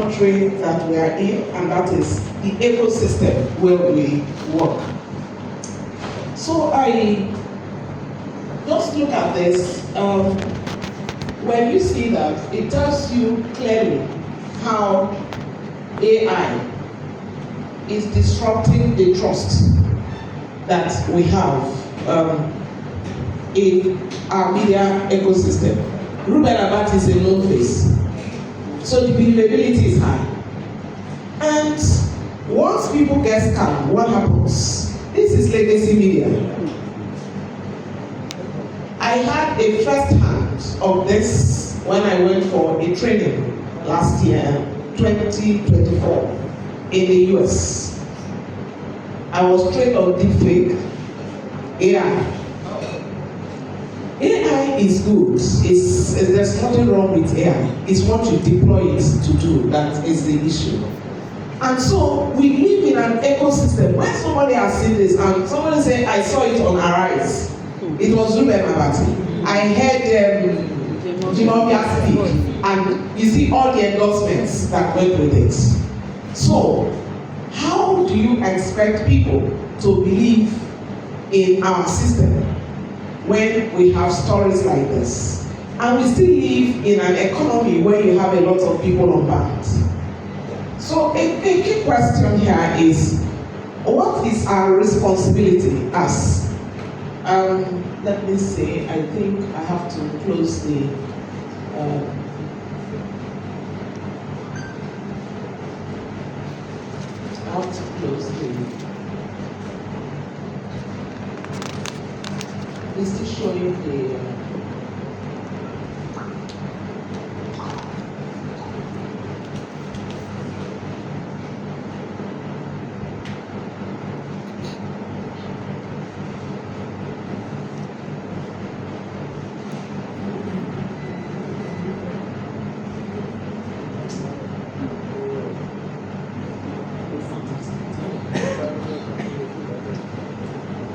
country that we are in, and that is the ecosystem where we work. So I just look at this. When you see that, it tells you clearly how AI is disrupting the trust that we have in our media ecosystem. Ruben Abati is a known face, so the believability is high. And once people get scammed, what happens? This is legacy media. I had a first hand of this when I went for a training last year, 2024, in the US. I was trained on deepfake AI. AI is good. There's nothing wrong with AI. It's what you deploy it to do that is the issue. And so we live in an ecosystem. When somebody has seen this and somebody say, I saw it on Arise, it was Ruben Abati. I heard Jimobia speak, and you see all the endorsements that went with it. So, how do you expect people to believe in our system when we have stories like this? And we still live in an economy where you have a lot of people on band. So a key question here is, what is our responsibility as, let me say, I think I have to close the, it's still showing the,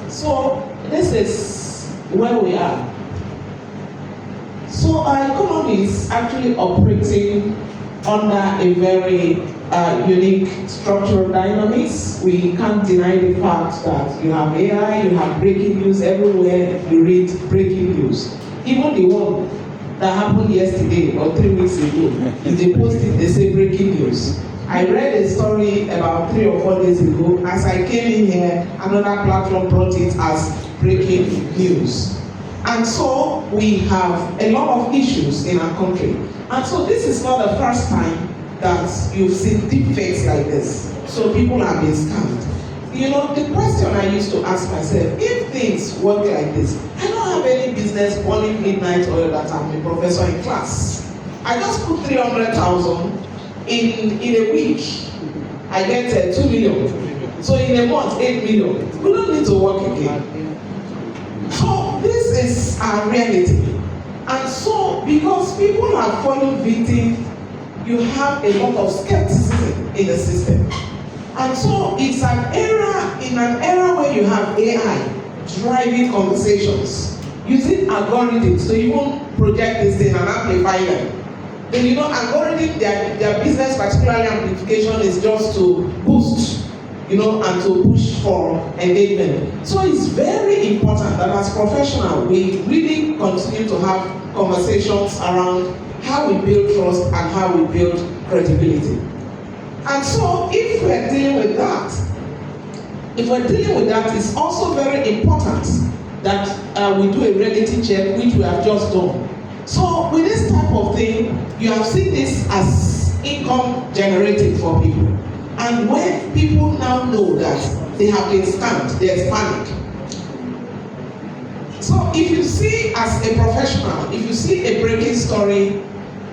so this is where we are. So our economy is actually operating under a very unique structural dynamics. We can't deny the fact that you have AI, you have breaking news everywhere, you read breaking news. Even the one that happened yesterday or 3 weeks ago, if they post it, they say breaking news. I read a story about 3 or 4 days ago. As I came in here, another platform brought it as breaking news. And so we have a lot of issues in our country. And so this is not the first time that you've seen deepfakes like this. So people are being scammed. You know, the question I used to ask myself, if things work like this, I don't have any business calling midnight oil that I'm a professor in class. I just put 300,000 in a week. I get 2 million. So in a month, 8 million. We don't need to work again. So this is our reality. And so because people are falling victim, you have a lot of skepticism in the system. And so it's an era where you have AI driving conversations, using algorithms to even project this thing and amplify them. And you know, algorithm, their business, particularly amplification, is just to boost, you know, and to push for engagement. So it's very important that as professionals, we really continue to have conversations around how we build trust and how we build credibility. And so if we're dealing with that, it's also very important that we do a reality check, which we have just done. So with this type of thing, you have seen this as income generating for people. And when people now know that they have been scammed, there's panic. So if you see as a professional, if you see a breaking story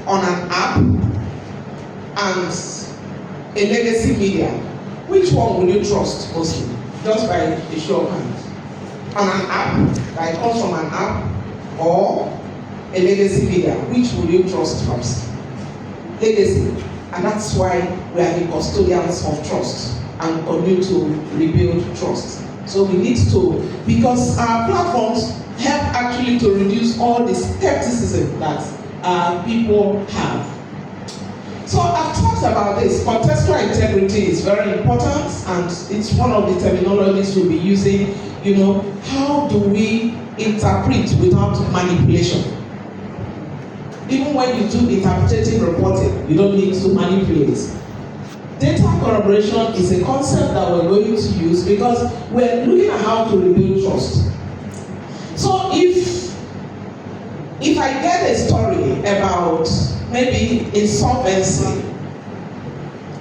on an app and a legacy media, which one will you trust mostly? Just by a show of hands. On an app, that comes from an app, or a legacy media, which will you trust first? Legacy. And that's why we are the custodians of trust and continue to rebuild trust. So we need to, because our platforms help actually to reduce all the skepticism that people have. So I've talked about this. Contextual integrity is very important, and it's one of the terminologies we'll be using. How do we interpret without manipulation? Even when you do interpretative reporting, you don't need to manipulate. Data corroboration is a concept that we're going to use because we're looking at how to rebuild trust. So if I get a story about maybe insolvency,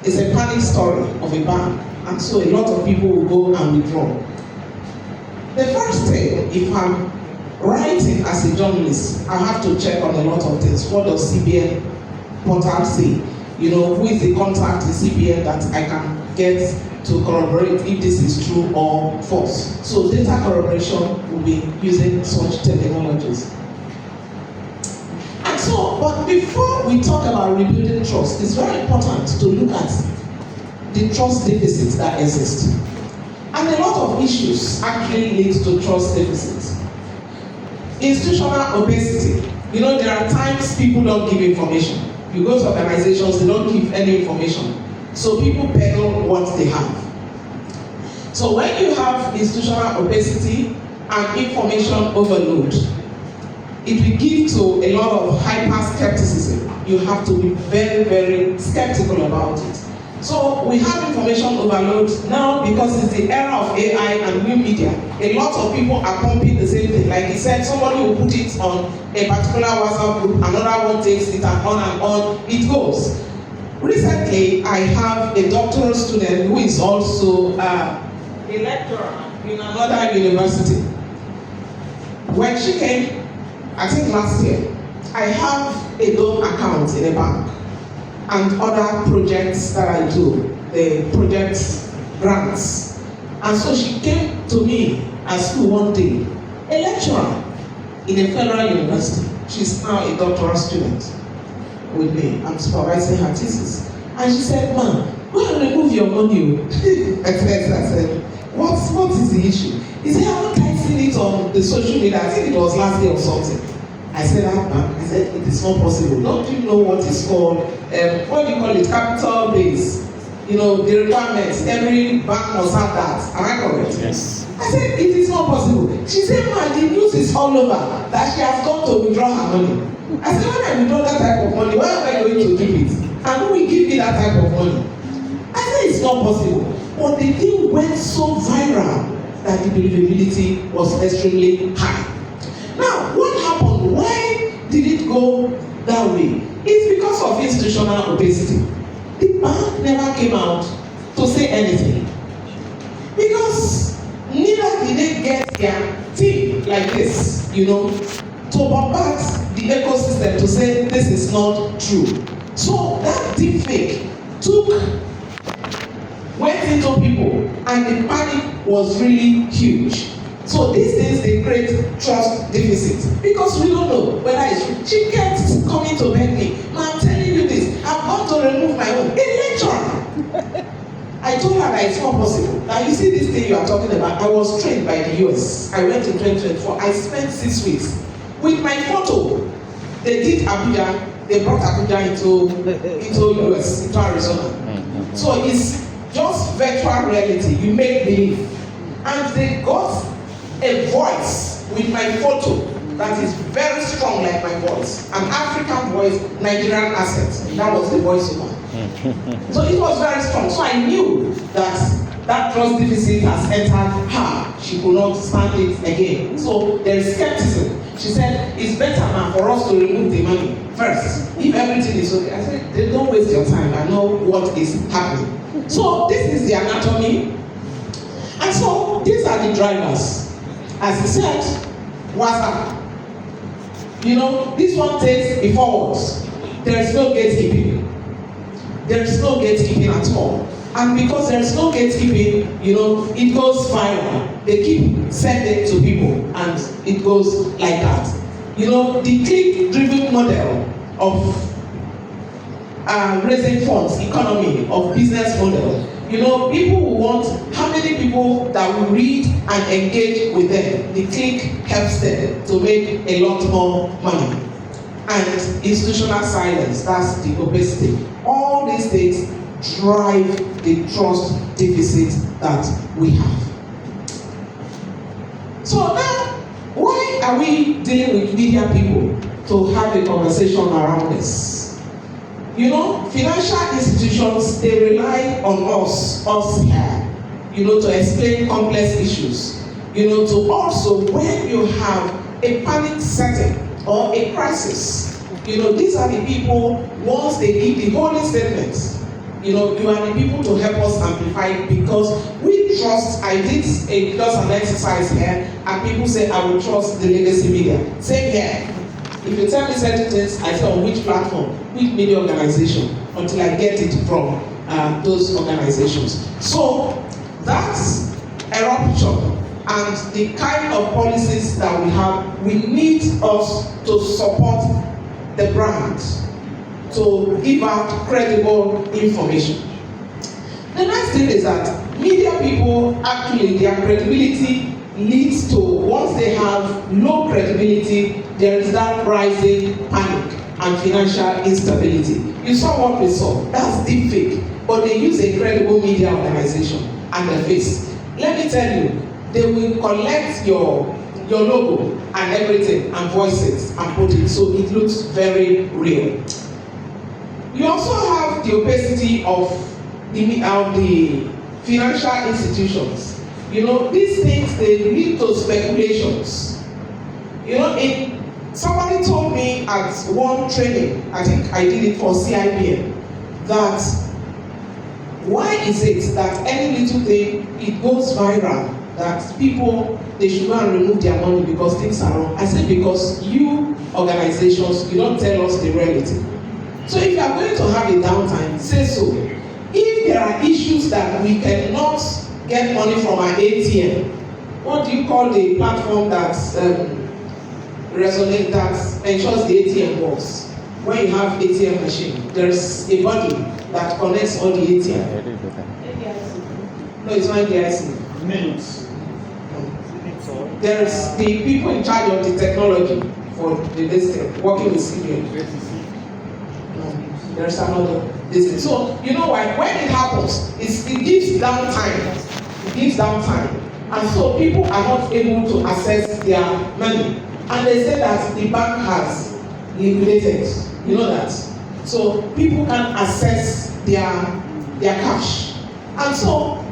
it's a panic story of a bank, and so a lot of people will go and withdraw. The first thing, if I'm writing as a journalist, I have to check on a lot of things. What does CBN portal say? Who is the contact in CBN that I can get to corroborate if this is true or false? So data corroboration will be using such terminologies. And so, but before we talk about rebuilding trust, it's very important to look at the trust deficits that exist. And a lot of issues actually lead to trust deficits. Institutional opacity. There are times people don't give information. You go to organizations, they don't give any information. So people peddle what they have. So when you have institutional opacity and information overload, it will give to a lot of hyper-skepticism. You have to be very, very skeptical about it. So we have information overload now because it's the era of AI and new media. A lot of people are pumping the same thing. Like he said, somebody will put it on a particular WhatsApp group, another one takes it, and on it goes. Recently, I have a doctoral student who is also a lecturer in another university. When she came, I think last year, I have a loan account in a bank and other projects that I do, the project grants. And so she came to me at school one day, a lecturer in a federal university. She's now a doctoral student with me. I'm supervising her thesis. And she said, "Man, go and remove your money." I said, what is the issue? He said, "Haven't I seen it on the social media? I think it was last year or something." I said, I said, "It is not possible. Don't you know what is called, what do you call it, capital base? The requirements, every bank must have that. Am I correct?" Yes. I said, "It is not possible." She said, "Man, the news is all over that she has gone to withdraw her money." I said, "When I withdraw that type of money, where am I going to give it? And who will give me that type of money?" I said, "It's not possible." But the thing went so viral that the believability was extremely high. Now, what happened? Why did it go that way? It's because of institutional opacity. The bank never came out to say anything. Because neither did they get their team like this, to bombard the ecosystem to say this is not true. So that deepfake went into people, and the panic was really huge. So these things, they create trust deficit because we don't know whether it's true. She kept coming to beg me, "I'm telling you this, I'm going to remove my own." A lecturer. I told her that it's not possible. Now you see this thing you are talking about, I was trained by the US. I went in 2024. I spent 6 weeks. With my photo, they did Abuja, they brought Abuja into US, into Arizona. So it's just virtual reality, you make believe. And they got a voice with my photo that is very strong like my voice. An African voice, Nigerian accent. That was the voiceover. So it was very strong. So I knew that trust deficit has entered her. She could not stand it again. So there is skepticism. She said, "It's better now for us to remove the money first. If everything is okay." I said, "Don't waste your time. I know what is happening." So this is the anatomy. And so these are the drivers. As he said, WhatsApp. This one takes it forwards. There is no gatekeeping. There is no gatekeeping at all. And because there is no gatekeeping, it goes viral. They keep sending to people, and it goes like that. The click-driven model of raising funds, economy, of business model. People who want, how many people that will read and engage with them? The click helps them to make a lot more money. and institutional silence, that's the opacity. All these things drive the trust deficit that we have. So now, why are we dealing with media people to have a conversation around this? You know, financial institutions, they rely on us here, you know, to explain complex issues. You know, to also, when you have a panic setting or a crisis, you know, these are the people, once they give the holy statements, you know, you are the people to help us amplify it, because we trust. I did just an exercise here, and people say, I will trust the legacy media. Same here. If you tell me certain things, I say on which platform, which media organization, until I get it from those organizations. So that's a rupture. And the kind of policies that we have, we need us to support the brand, to give out credible information. The next thing is that media people, actually their credibility leads to, once they have low credibility, there is that rising panic and financial instability. You saw what we saw, that's deep fake, but they use a credible media organization and their face. Let me tell you, they will collect your logo and everything and voice it and put it, so it looks very real. You also have the opacity of the financial institutions. You know, these things, they lead to speculations. You know, somebody told me at one training, I think I did it for CIPM, that why is it that any little thing, it goes viral, that people, they should go and remove their money because things are wrong? I said, because you organizations, you don't tell us the reality. So if you are going to have a downtime, say so. If there are issues that we cannot get money from our ATM, what do you call the platform that resonates, that ensures the ATM works? When you have ATM machine, there's a body that connects all the ATM. No, it's not ADIC. Names. There's the people in charge of the technology for the district working with CBN. There's another business. So you know why? When it happens, it gives downtime. It gives downtime, and so people are not able to access their money. And they say that the bank has liquidated. You know that. So people can access their cash, and so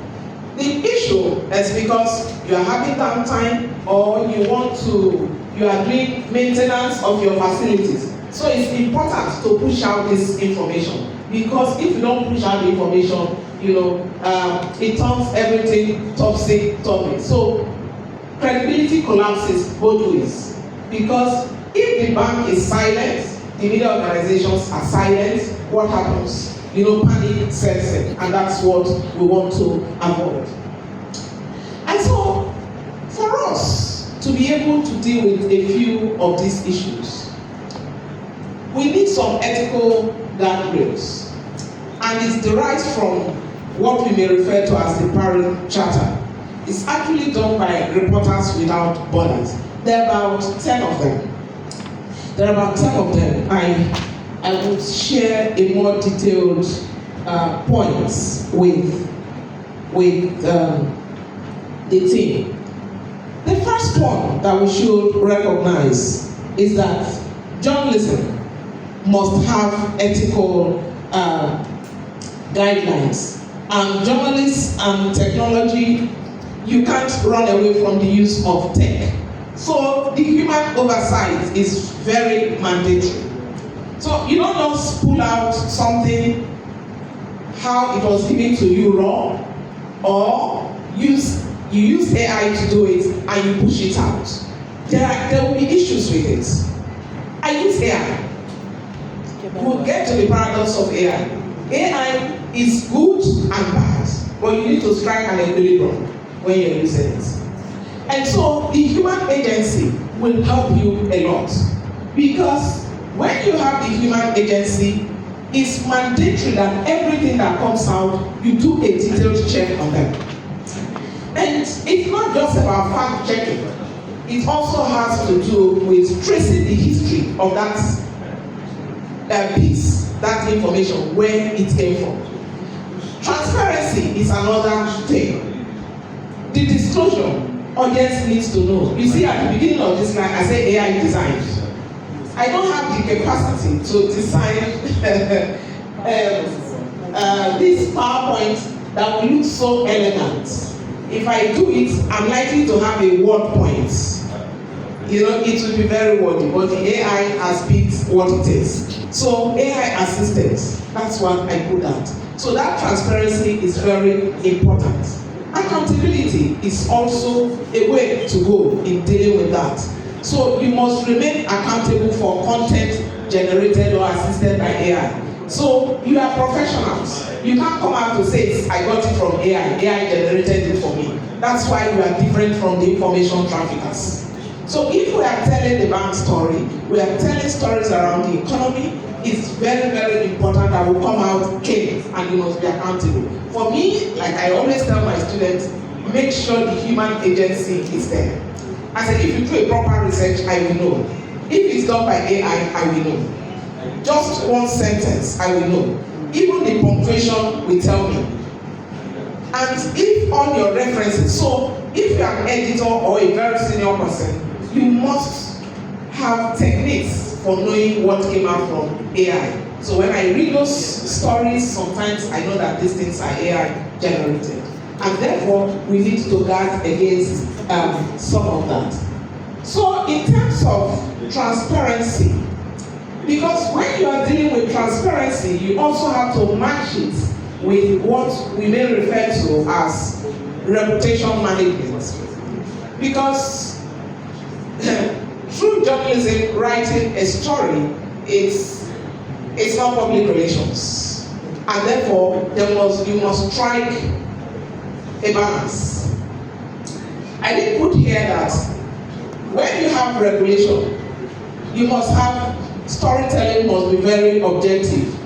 the issue is because you are having downtime, or you are doing maintenance of your facilities. So it's important to push out this information, because if you don't push out the information, you know, it turns everything topsy-turvy. So credibility collapses both ways, because if the bank is silent, the media organizations are silent, what happens? You know, panic sets in, and that's what we want to avoid. And so, for us to be able to deal with a few of these issues, we need some ethical guardrails, and it's derived from what we may refer to as the Paris Charter. It's actually done by Reporters Without Borders. There are about 10 of them. I would share a more detailed points with the team. The first one that we should recognize is that journalism must have ethical guidelines. And journalists and technology, you can't run away from the use of tech. So the human oversight is very mandatory. So you don't just pull out something how it was given to you raw, or you use AI to do it and you push it out. There will be issues with it. I use AI. We'll get to the paradox of AI. AI is good and bad, but you need to strike an equilibrium when you're using it. And so the human agency will help you a lot, because when you have the human agency, it's mandatory that everything that comes out, you do a detailed check on them. And it's not just about fact checking. It also has to do with tracing the history of that piece that information where it came from. Transparency is another thing. The disclosure, audience needs to know. You see, at the beginning of this line, I say AI design. I don't have the capacity to design this PowerPoint that will look so elegant. If I do it, I'm likely to have a word point. You know, it will be very wordy, but the AI has picked what it is. So AI assisted, that's what I put at. So that transparency is very important. Accountability is also a way to go in dealing with that. So you must remain accountable for content generated or assisted by AI. So you are professionals. You can't come out to say, I got it from AI. AI generated it for me. That's why we are different from the information traffickers. So if we are telling the bank story, we are telling stories around the economy, it's very, very important that we come out clean and you must be accountable. For me, like I always tell my students, make sure the human agency is there. I said, if you do a proper research, I will know. If it's done by AI, I will know. Just one sentence, I will know. Even the punctuation will tell me. And if on your references, so if you are an editor or a very senior person, you must have techniques for knowing what came out from AI. So when I read those stories, sometimes I know that these things are AI generated. And therefore, we need to guard against some of that. So in terms of transparency, because when you are dealing with transparency, you also have to match it with what we may refer to as reputation management. Because through journalism, writing a story, it's not public relations. And therefore, you must strike a balance. I did put here that when you have regulation, you must have storytelling must be very objective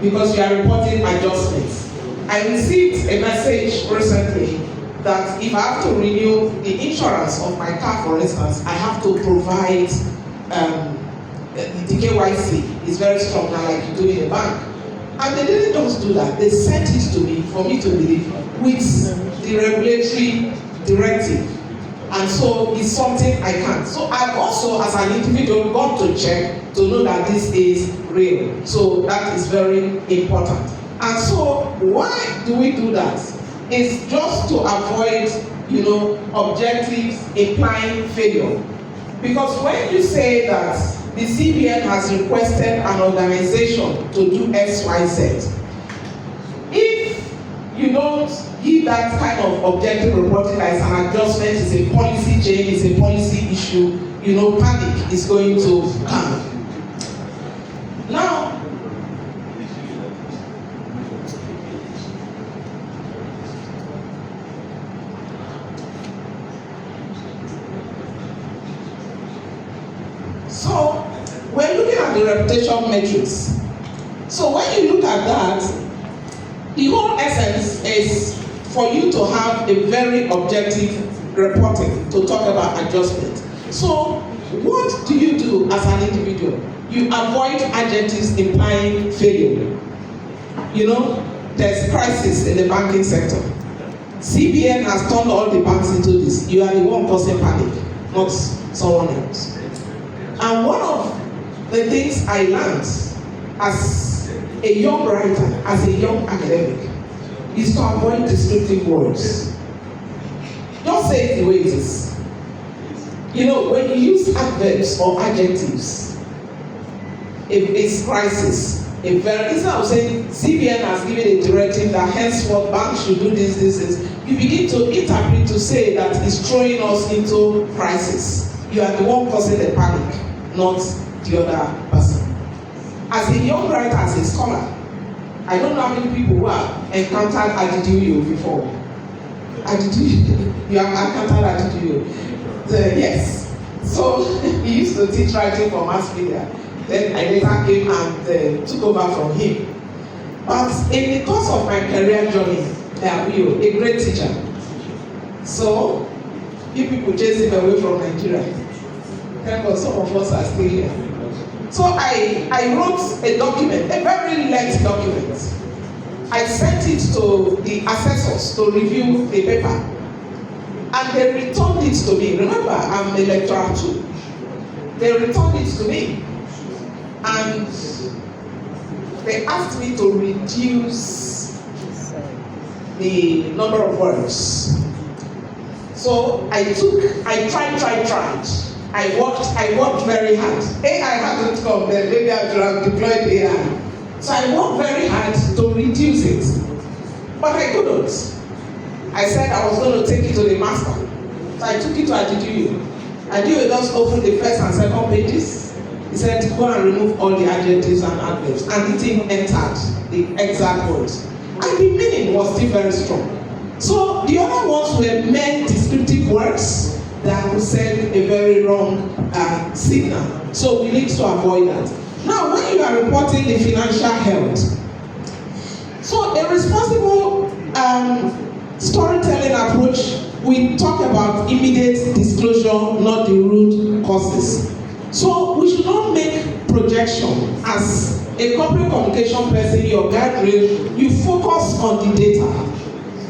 because you are reporting adjustments. I received a message recently that if I have to renew the insurance of my car, for instance, I have to provide the KYC. It's very strong now, like you do in a bank. And they didn't just do that. They sent it to me for me to believe with the regulatory directive. And so it's something I can't. So I've also, as an individual, got to check to know that this is real. So that is very important. And so why do we do that? It's just to avoid, objectives implying failure. Because when you say that the CBN has requested an organization to do X, Y, Z, if you don't give that kind of objective reporting as an adjustment, is a policy change, is a policy issue, panic is going to come. Now, so we're looking at the reputation metrics. So when you look at that, the whole essence is for you to have a very objective reporting to talk about adjustment. So what do you do as an individual? You avoid adjectives implying failure. There's crisis in the banking sector. CBN has turned all the banks into this. You are the one causing panic, not someone else. And one of the things I learned as a young writer, as a young academic, is to avoid descriptive words. Just say it the way it is. When you use adverbs or adjectives, if it's crisis, instead of saying CBN has given a directive that henceforth banks should do this, you begin to interpret to say that it's throwing us into crisis. You are the one causing the panic, not the other person. As a young writer, as a scholar, I don't know how many people who have encountered Adidiuyo before. Adidiuyo, you have encountered Adidiuyo. Yes. So he used to teach writing for mass media. Then I later came and took over from him. But in the course of my career journey, a great teacher. So if people chase him away from Nigeria, thank God some of us are still here. So I wrote a document, a very lengthy document. I sent it to the assessors to review the paper. And they returned it to me. Remember, I'm a lecturer too. They returned it to me. And they asked me to reduce the number of words. So I tried. I worked very hard. AI hasn't come then, maybe I should have deployed AI. So I worked very hard to reduce it. But I couldn't. I said I was going to take it to the master. So I took it to Adidu. Adidu just opened the first and second pages. He said, go and remove all the adjectives and adverbs. And the thing entered the exact words. And the meaning was still very strong. So the other ones were mere descriptive words that would send a very wrong signal. So we need to avoid that. Now, when you are reporting the financial health, so a responsible storytelling approach, we talk about immediate disclosure, not the root causes. So we should not make projection. As a corporate communication person, your guardrail, you focus on the data.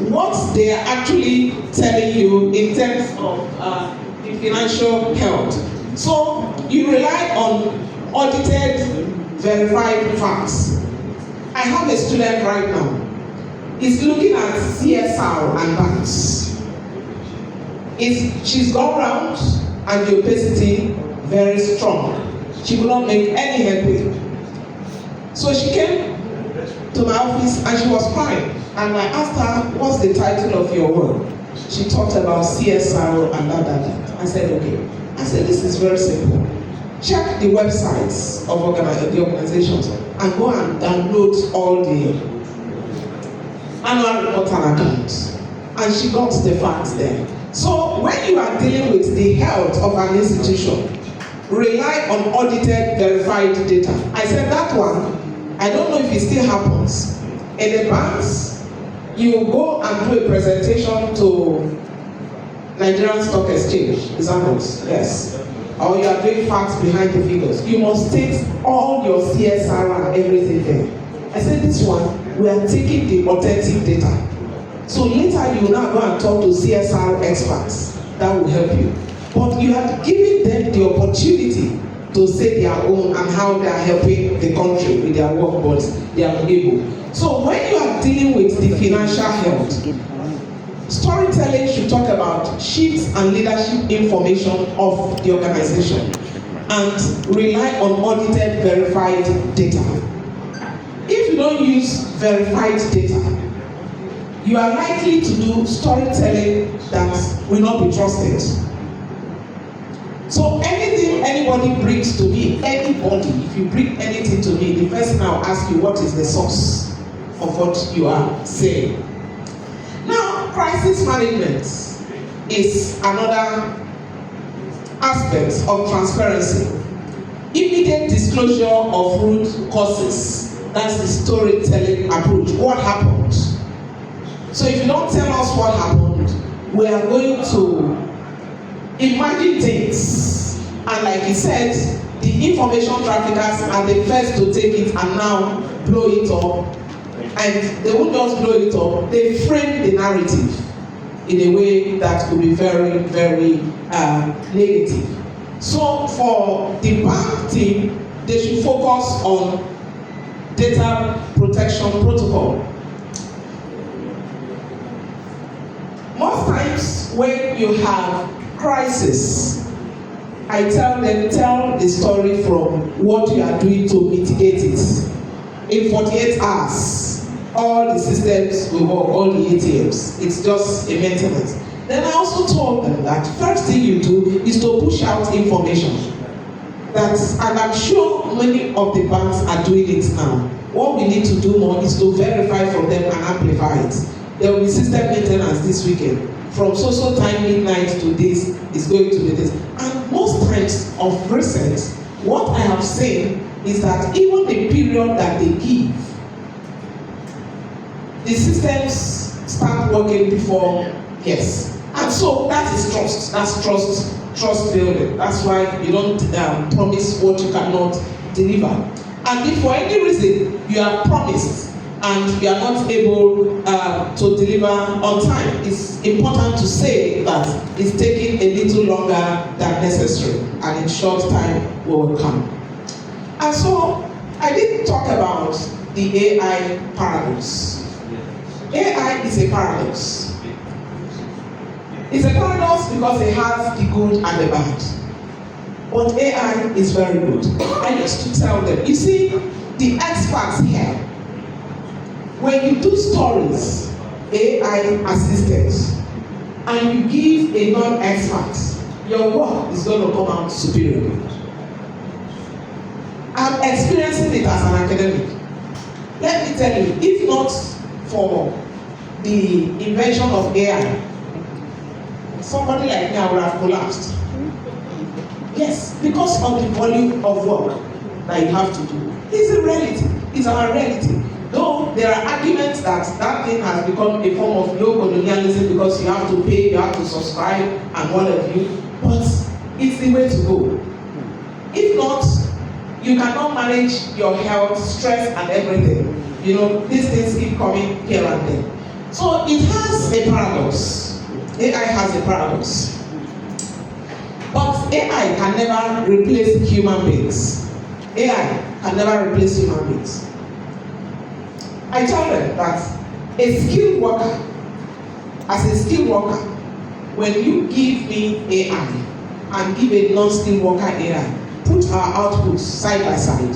What they are actually telling you in terms of the financial health. So you rely on audited, verified facts. I have a student right now. He's looking at CSR and banks. She's gone round and the opacity very strong. She could not make any headway. So she came to my office and she was crying. And I asked her, what's the title of your work? She talked about CSR and that. I said, okay. I said, this is very simple. Check the websites of the organizations and go and download all the annual report and accounts. And she got the facts there. So when you are dealing with the health of an institution, rely on audited, verified data. I said that one, I don't know if it still happens. In the banks, you go and do a presentation to Nigerian Stock Exchange. Is that not? Yes. Or you are doing facts behind the figures. You must state all your CSR and everything there. I said this one, we are taking the authentic data. So later you will now go and talk to CSR experts. That will help you. But you are giving them the opportunity to say their own and how they are helping the country with their work, but they are able. So when you are dealing with the financial health, storytelling should talk about shifts and leadership information of the organization and rely on audited, verified data. If you don't use verified data, you are likely to do storytelling that will not be trusted. So anything anybody brings to me, if you bring anything to me, the first thing I'll ask you, what is the source of what you are saying? Now, crisis management is another aspect of transparency. Immediate disclosure of root causes. That's the storytelling approach. What happened? So if you don't tell us what happened, we are going to imagine things. And like he said, the information traffickers are the first to take it and now blow it up. And they won't just blow it up, they frame the narrative in a way that could be very, very negative. So for the bank team, they should focus on data protection protocol. Most times when you have crisis, I tell them, tell the story from what you are doing to mitigate it. In 48 hours, all the systems will work, all the ATMs. It's just a maintenance. Then I also told them that first thing you do is to push out information. And I'm sure many of the banks are doing it now. What we need to do more is to verify from them and amplify it. There will be system maintenance this weekend. From so time midnight to this is going to be this. And most times of recent, what I have seen is that even the period that they give, the systems start working before, yes. And so that is trust. That's trust building. That's why you don't promise what you cannot deliver. And if for any reason you have promised and you are not able to deliver on time, it's important to say that it's taking a little longer than necessary, and in short time we will come. And so I did talk about the AI paradox. AI is a paradox. It's a paradox because it has the good and the bad. But AI is very good. I used to tell them, you see, the experts here, when you do stories, AI assisted, and you give a non-expert, your work is going to come out superior. I'm experiencing it as an academic. Let me tell you, if not for the invention of AI, somebody like me, I would have collapsed. Yes, because of the volume of work that you have to do. It's a reality. It's our reality. Though there are arguments that that thing has become a form of neo-colonialism because you have to pay, you have to subscribe, and what have you. But it's the way to go. If not, you cannot manage your health, stress, and everything. You know, these things keep coming here and there. So it has a paradox. AI has a paradox. But AI can never replace human beings. AI can never replace human beings. I tell them that a skilled worker, as a skilled worker, when you give me AI and give a non-skilled worker AI, put our outputs side by side,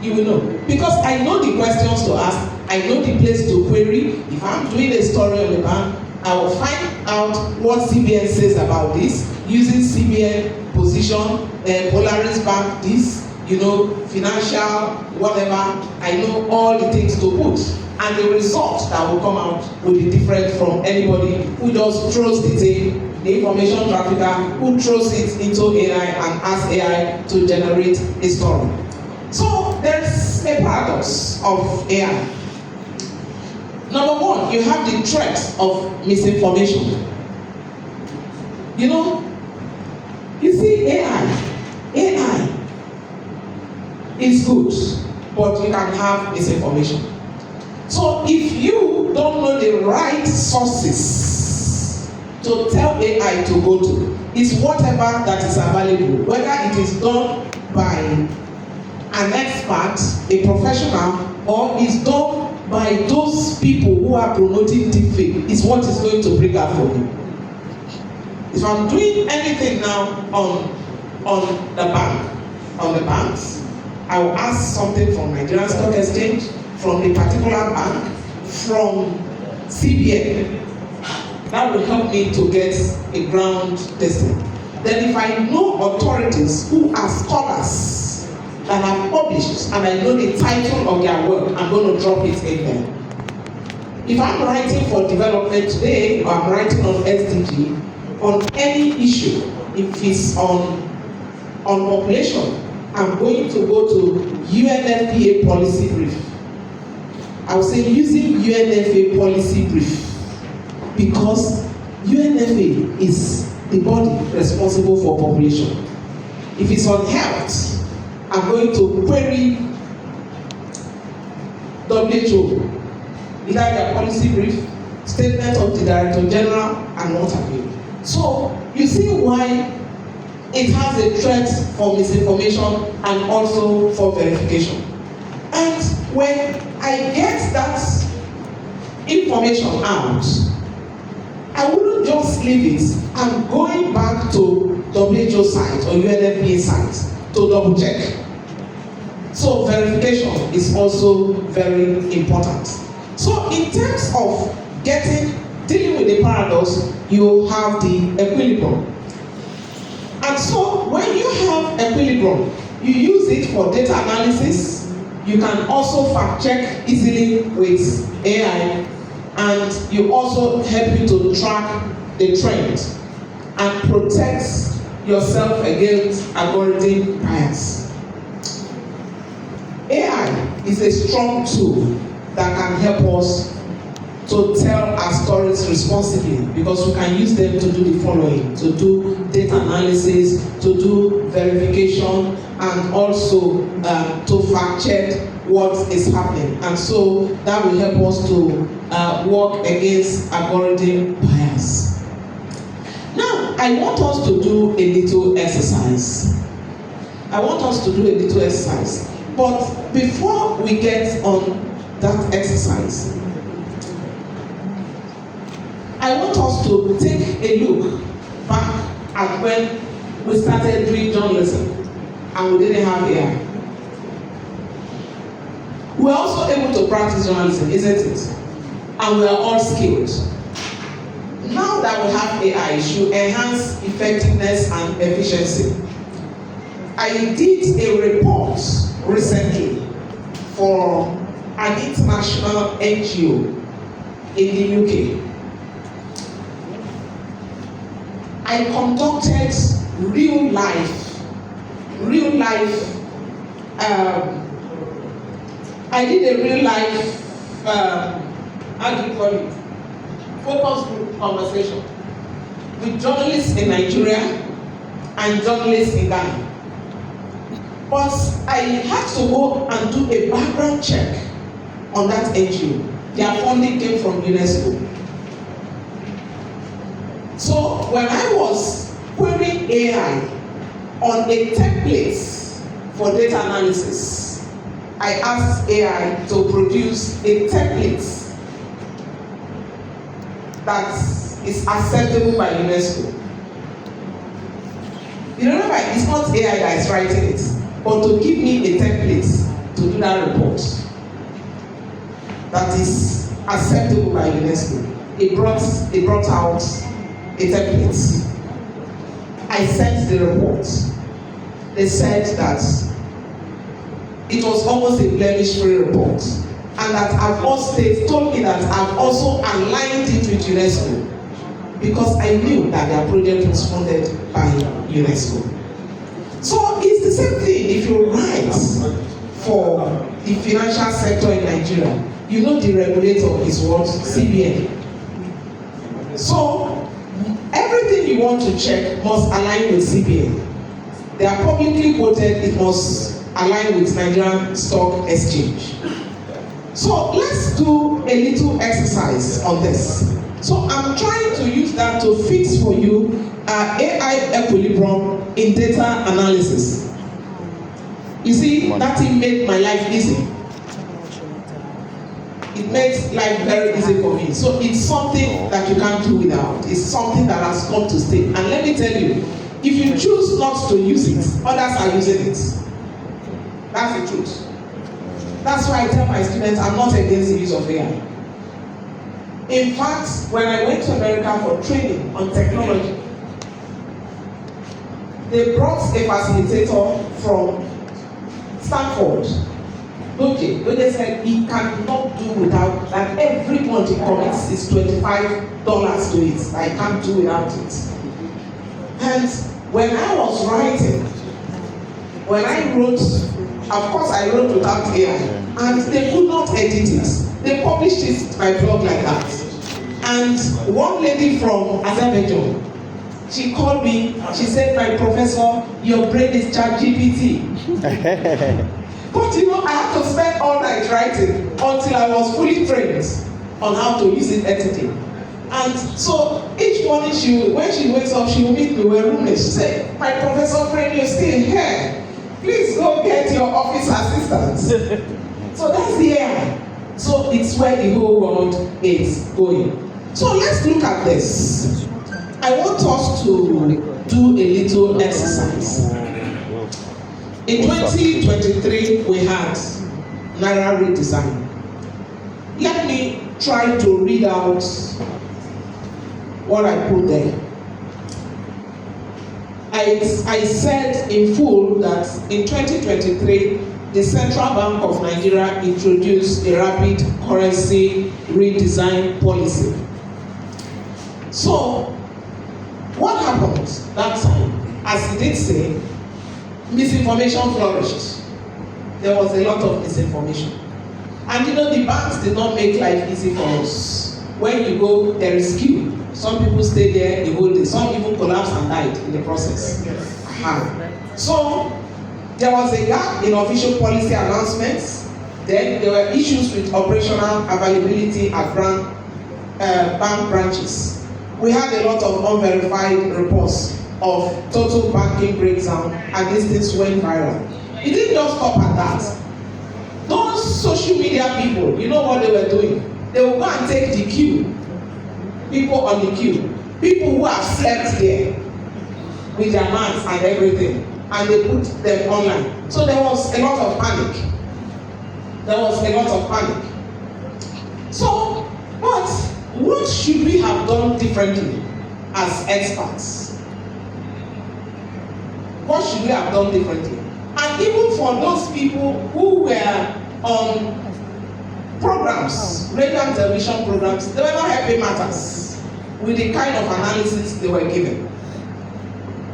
you will know. Because I know the questions to ask, I know the place to query. If I'm doing a story on the bank, I will find out what CBN says about this, using CBN position, Polaris bank, this, you know, financial, whatever. I know all the things to put. And the result that will come out will be different from anybody who just throws the thing, the information trafficker, who throws it into AI and asks AI to generate a story. So there's a paradox of AI. Number one, you have the threat of misinformation. You know, you see, AI is good, but you can have misinformation. So if you don't know the right sources to tell AI to go to, it's whatever that is available, whether it is done by an expert, a professional, or is done by those people who are promoting deepfake, is what is going to bring out for you. If I'm doing anything now on the banks, I will ask something from Nigerian Stock Exchange, from a particular bank, from CBN. That will help me to get a ground testing. Then if I know authorities who are scholars that have published and I know the title of their work, I'm going to drop it in there. If I'm writing for development today, or I'm writing on SDG, on any issue, if it's on population, I'm going to go to UNFPA policy brief. I will say using UNFPA policy brief, because UNFPA is the body responsible for population. If it's on health, I'm going to query WHO, either their policy brief, statement of the Director General, and what have you. So you see why it has a threat for misinformation and also for verification. And when I get that information out, I wouldn't just leave it. I'm going back to WHO site or UNFPA site to double check. So verification is also very important. So in terms of dealing with the paradox, you have the equilibrium. And so when you have equilibrium, you use it for data analysis. You can also fact check easily with AI, and you also help you to track the trend and protect yourself against algorithm bias. AI is a strong tool that can help us to tell our stories responsibly, because we can use them to do the following: to do data analysis, to do verification, and also to fact check what is happening. And so that will help us to work against algorithm bias. Now, I want us to do a little exercise. But before we get on that exercise, I want us to take a look back at when we started doing journalism and we didn't have AI. We're also able to practice journalism, isn't it? And we are all skilled. Now that we have AI, it should enhance effectiveness and efficiency. I did a report recently for an international NGO in the UK. I conducted real life, I did a real life, how do you call it? Focus group conversation with journalists in Nigeria and journalists in Ghana. But I had to go and do a background check on that NGO. Their funding came from UNESCO. So when I was querying AI on a template for data analysis, I asked AI to produce a template that is acceptable by UNESCO. You know, it's not AI that is writing it, but to give me a template to do that report that is acceptable by UNESCO. It brought out a template. I sent the report. They said that it was almost a blemish-free report, and that Avon State told me that I've also aligned it with UNESCO because I knew that their project was funded by UNESCO. So it's the same thing if you write for the financial sector in Nigeria. You know the regulator is what? CBN. So everything you want to check must align with CBN. They are publicly quoted, it must align with Nigerian Stock Exchange. So let's do a little exercise on this. So I'm trying to use that to fix for you AI equilibrium in data analysis. You see, that thing made my life easy. It makes life very easy for me. So it's something that you can't do without. It's something that has come to stay. And let me tell you, if you choose not to use it, others are using it. That's the truth. That's why I tell my students I'm not against the use of AI. In fact, when I went to America for training on technology, they brought a facilitator from Stanford. Okay, but they said he cannot do without that. Every month he commits is $25 to it. I can't do without it. And when I was writing, when I wrote, of course I wrote without AI, and they could not edit it. They published it by blog like that. And one lady from Azerbaijan, she called me, she said, "My professor, your brain is ChatGPT." But you know, I had to spend all night writing until I was fully trained on how to use it ethically. And so each morning, when she wakes up, she will meet me, we're roommates. She said, "My professor friend, you're still here. Please go get your office assistant." So that's the AI. So it's where the whole world is going. So let's look at this. I want us to do a little exercise. In 2023, we had Naira redesign. Let me try to read out what I put there. I said in full that in 2023, the Central Bank of Nigeria introduced a rapid currency redesign policy. So, what happened that time? As he did say, misinformation flourished. There was a lot of misinformation. And you know, the banks did not make life easy for us. When you go, there is queue. Some people stay there the whole day. Some even collapsed and died in the process. So, There was a gap in official policy announcements. Then there were issues with operational availability at bank branches. We had a lot of unverified reports of total banking breakdown, and these things went viral. It didn't just stop at that. Those social media people, you know what they were doing? They would go and take the queue, people on the queue, people who have slept there with their mats and everything, and they put them online. So there was a lot of panic. So, but what should we have done differently as experts? What should we have done differently? And even for those people who were on programs, radio and television programs, they were not helping matters with the kind of analysis they were given.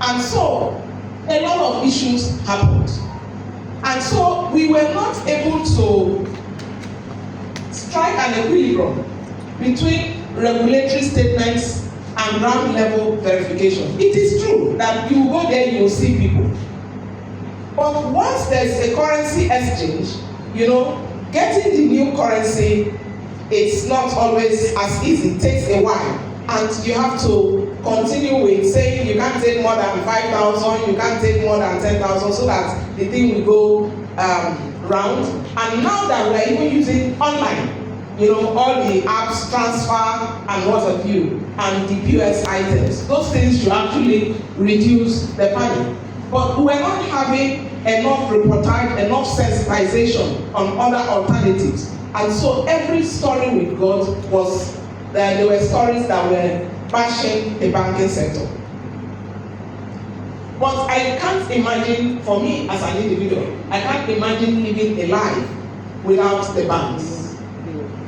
And so, a lot of issues happened. And so, we were not able to strike an equilibrium between regulatory statements and ground level verification. It is true that you go there, you will see people. But once there's a currency exchange, getting the new currency, it's not always as easy. It takes a while. And you have to continue with saying you can't take more than 5,000, you can't take more than 10,000, so that the thing will go round. And now that we're even using online, all the apps, transfer and what have you, and the POS items, those things should actually reduce the panic. But we're not having enough reportage, enough sensitization on other alternatives. And so every story we got was that there were stories that were bashing the banking sector. But I can't imagine, for me as an individual, I can't imagine living a life without the banks.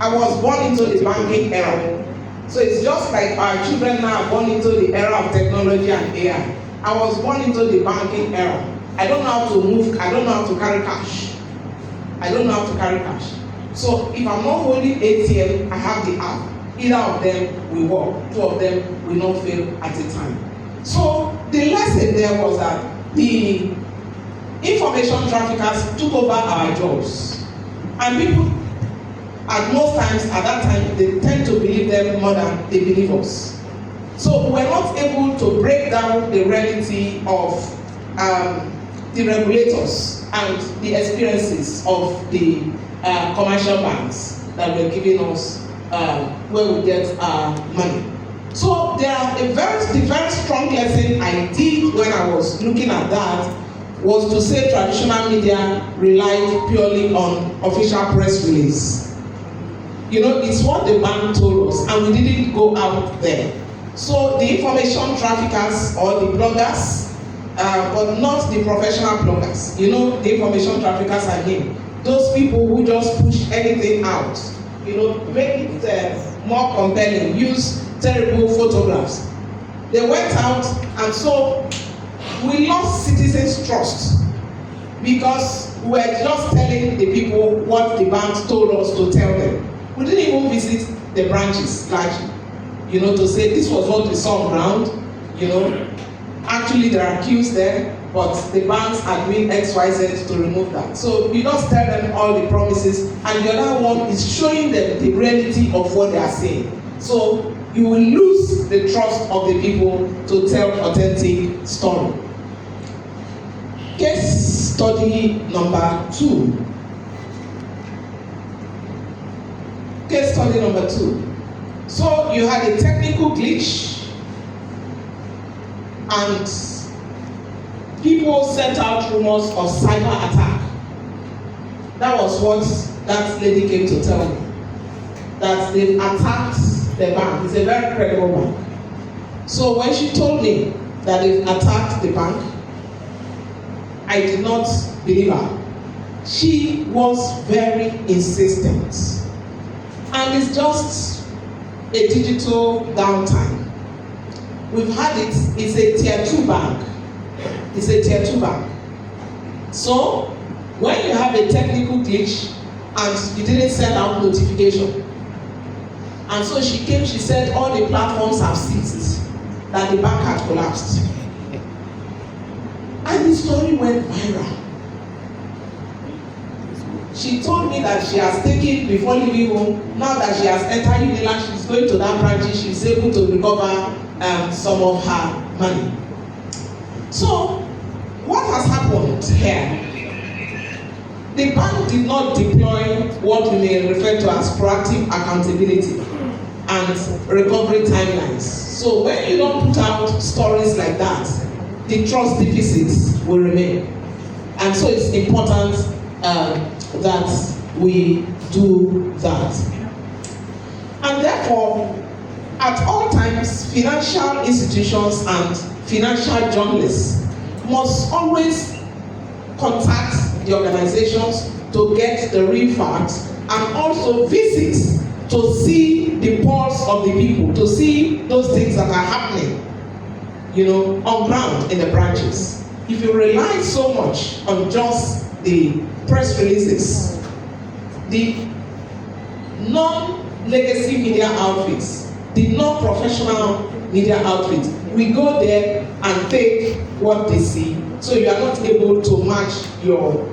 I was born into the banking era. So it's just like our children now are born into the era of technology and AI. I was born into the banking era. I don't know how to move, I don't know how to carry cash. So if I'm not holding ATM, I have the app. Either of them will work, two of them will not fail at a time. So the lesson there was that the information traffickers took over our jobs. And people, at most times, at that time, they tend to believe them more than they believe us. So we're not able to break down the reality of the regulators and the experiences of the commercial banks that were giving us where we get our money. So the very strong lesson I did when I was looking at that was to say traditional media relied purely on official press release. It's what the bank told us, and we didn't go out there. So the information traffickers or the bloggers, but not the professional bloggers. The information traffickers are him. Those people who just push anything out, make it more compelling, use terrible photographs. They went out, and so we lost citizens' trust because we were just telling the people what the banks told us to tell them. We didn't even visit the branches largely, to say this was what we saw on ground. Actually there are queues there, but the banks are doing XYZ to remove that. So you just tell them all the promises, and the other one is showing them the reality of what they are saying. So you will lose the trust of the people to tell authentic story. Case study number 2. Case study number 2. So you had a technical glitch, and people sent out rumors of cyber attack. That was what that lady came to tell me. That they've attacked the bank. It's a very credible bank. So when she told me that they've attacked the bank, I did not believe her. She was very insistent. And it's just a digital downtime. We've had it, it's a tier 2 bank. So, when you have a technical glitch and you didn't send out notification, and so she came, she said all the platforms have ceased, that the bank had collapsed. And the story went viral. She told me that she has taken, before leaving home, now that she has entered Unilag, she's going to that branch, she's able to recover some of her money. So, what has happened here? The bank did not deploy what we may refer to as proactive accountability and recovery timelines. So when you don't put out stories like that, the trust deficits will remain. And so it's important that we do that. And therefore, at all times, financial institutions and financial journalists must always contact the organizations to get the real facts, and also visit to see the pulse of the people, to see those things that are happening, on ground in the branches. If you rely so much on just the press releases, the non-legacy media outfits, the non-professional media outfits, we go there and take what they see, so you are not able to match your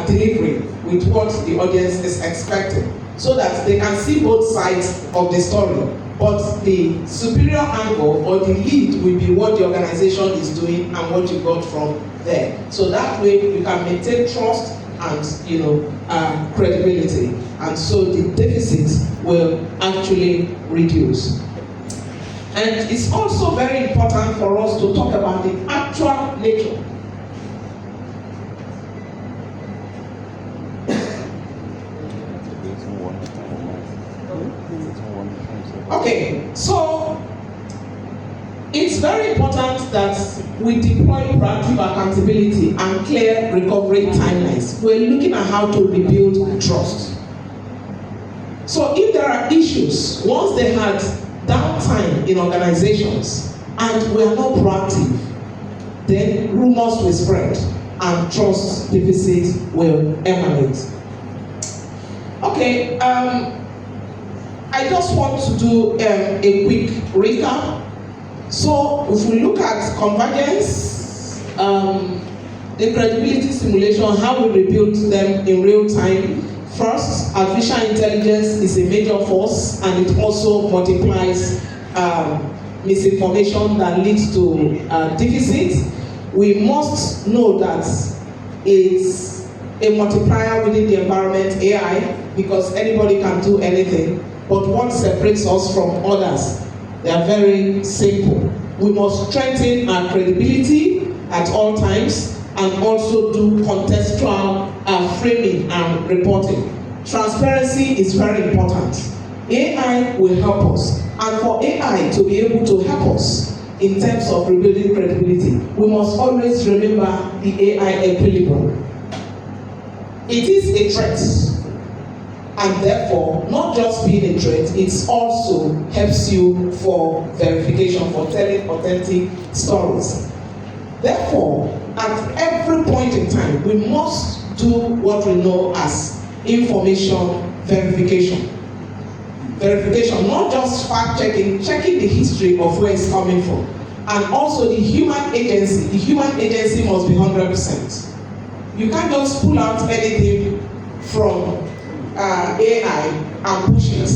delivery with what the audience is expecting, so that they can see both sides of the story. But the superior angle or the lead will be what the organization is doing and what you got from there. So that way you can maintain trust and credibility, and so the deficit will actually reduce. And it's also very important for us to talk about the actual nature. Okay, so it's very important that we deploy proactive accountability and clear recovery timelines. We're looking at how to rebuild trust. So if there are issues, once they had downtime in organizations and we are not proactive, then rumors will spread and trust deficit will emanate. Okay, I just want to do a quick recap. So if we look at convergence, the credibility simulation, how we rebuild them in real time. First, artificial intelligence is a major force, and it also multiplies misinformation that leads to deficit. We must know that it's a multiplier within the environment, AI, because anybody can do anything. But what separates us from others? They are very simple. We must strengthen our credibility at all times and also do contextual framing and reporting. Transparency is very important. AI will help us, and for AI to be able to help us in terms of rebuilding credibility, we must always remember the AI equilibrium. It is a threat. And therefore, not just being a threat, it also helps you for verification, for telling authentic stories. Therefore, at every point in time, we must do what we know as information verification. Verification, not just fact-checking, checking the history of where it's coming from. And also the human agency. The human agency must be 100%. You can't just pull out anything from AI and push it,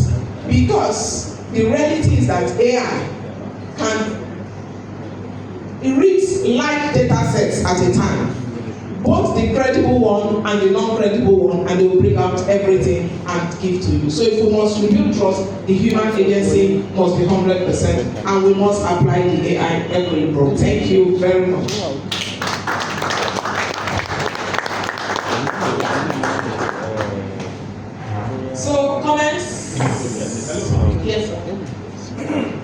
because the reality is that AI can read like data sets at a time, both the credible one and the non-credible one, and they will bring out everything and give to you. So if we must rebuild trust, the human agency must be 100%, and we must apply the AI equilibrium. Thank you very much. So, comments? Yes, sir.